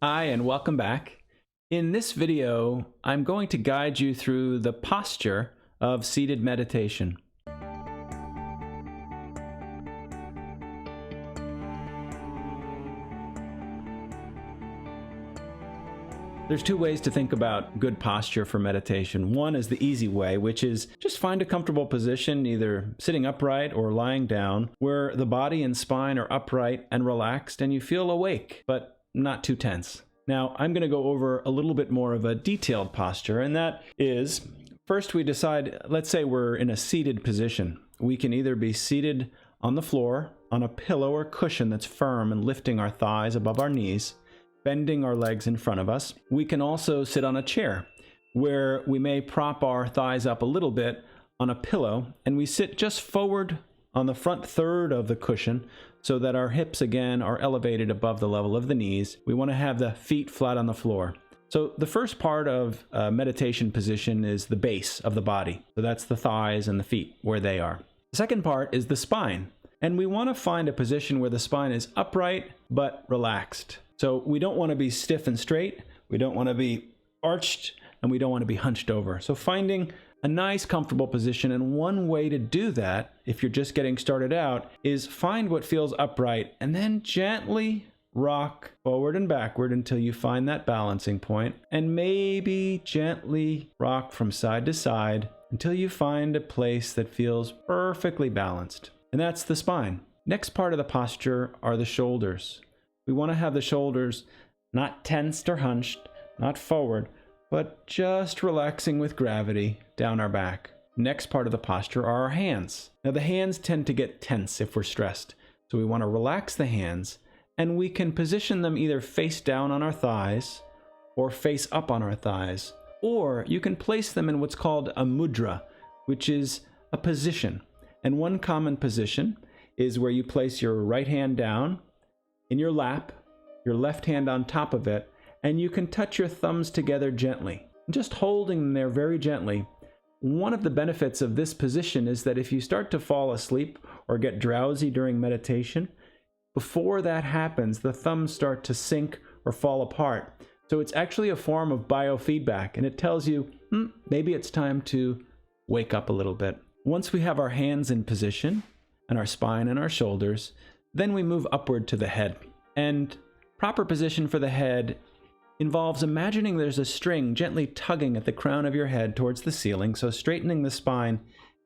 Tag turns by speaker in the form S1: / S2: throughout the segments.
S1: Hi, and welcome back. In this video, I'm going to guide you through the posture of seated meditation. There's two ways to think about good posture for meditation. One is the easy way, which is just find a comfortable position, either sitting upright or lying down, where the body and spine are upright and relaxed and you feel awake, but not too tense. Now, I'm going to go over a little bit more of a detailed posture, and that is, first we decide, let's say we're in a seated position. We can either be seated on the floor, on a pillow or cushion that's firm and lifting our thighs above our knees, bending our legs in front of us. We can also sit on a chair, where we may prop our thighs up a little bit on a pillow, and we sit just forward on the front third of the cushion so that our hips again are elevated above the level of the knees. We want to have the feet flat on the floor. So the first part of meditation position is the base of the body. So that's the thighs and the feet where they are. The second part is the spine. And we want to find a position where the spine is upright but relaxed. So we don't want to be stiff and straight. We don't want to be arched, and we don't want to be hunched over. So finding a nice comfortable position, and one way to do that, if you're just getting started out, is find what feels upright and then gently rock forward and backward until you find that balancing point, and maybe gently rock from side to side until you find a place that feels perfectly balanced. And that's the spine. Next part of the posture are the shoulders. We want to have the shoulders not tensed or hunched, not forward, but just relaxing with gravity down our back. Next part of the posture are our hands. Now the hands tend to get tense if we're stressed, so we want to relax the hands, and we can position them either face down on our thighs or face up on our thighs, or you can place them in what's called a mudra, which is a position. And one common position is where you place your right hand down in your lap, your left hand on top of it, and you can touch your thumbs together gently, just holding them there very gently. One of the benefits of this position is that if you start to fall asleep or get drowsy during meditation, before that happens, the thumbs start to sink or fall apart. So it's actually a form of biofeedback, and it tells you, maybe it's time to wake up a little bit. Once we have our hands in position, and our spine and our shoulders, then we move upward to the head. And proper position for the head involves imagining there's a string gently tugging at the crown of your head towards the ceiling, so straightening the spine,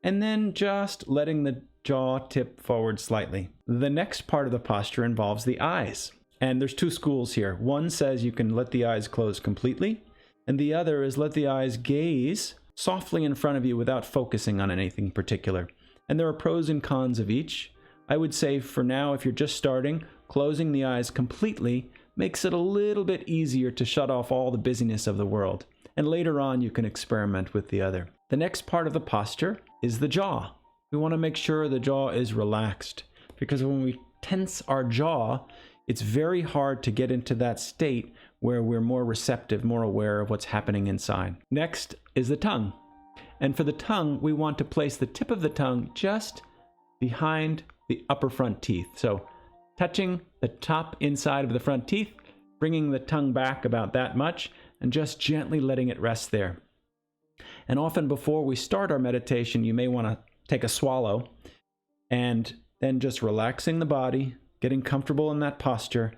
S1: and then just letting the jaw tip forward slightly. The next part of the posture involves the eyes. And there's two schools here. One says you can let the eyes close completely, and the other is let the eyes gaze softly in front of you without focusing on anything particular. And there are pros and cons of each. I would say for now, if you're just starting, closing the eyes completely makes it a little bit easier to shut off all the busyness of the world. And later on, you can experiment with the other. The next part of the posture is the jaw. We want to make sure the jaw is relaxed, because when we tense our jaw, it's very hard to get into that state where we're more receptive, more aware of what's happening inside. Next is the tongue. And for the tongue, we want to place the tip of the tongue just behind the upper front teeth. So touching the top inside of the front teeth, bringing the tongue back about that much, and just gently letting it rest there. And often before we start our meditation, you may want to take a swallow, and then just relaxing the body, getting comfortable in that posture,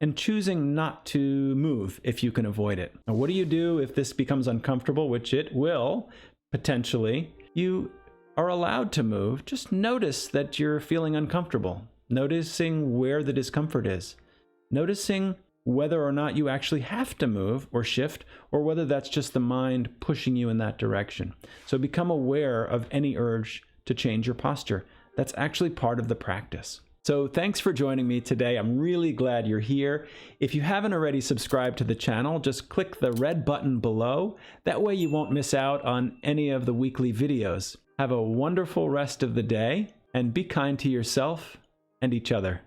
S1: and choosing not to move if you can avoid it. Now, what do you do if this becomes uncomfortable, which it will potentially? You are allowed to move. Just notice that you're feeling uncomfortable. Noticing where the discomfort is. Noticing whether or not you actually have to move or shift, or whether that's just the mind pushing you in that direction. So become aware of any urge to change your posture. That's actually part of the practice. So thanks for joining me today. I'm really glad you're here. If you haven't already subscribed to the channel, just click the red button below. That way you won't miss out on any of the weekly videos. Have a wonderful rest of the day, and be kind to yourself and each other.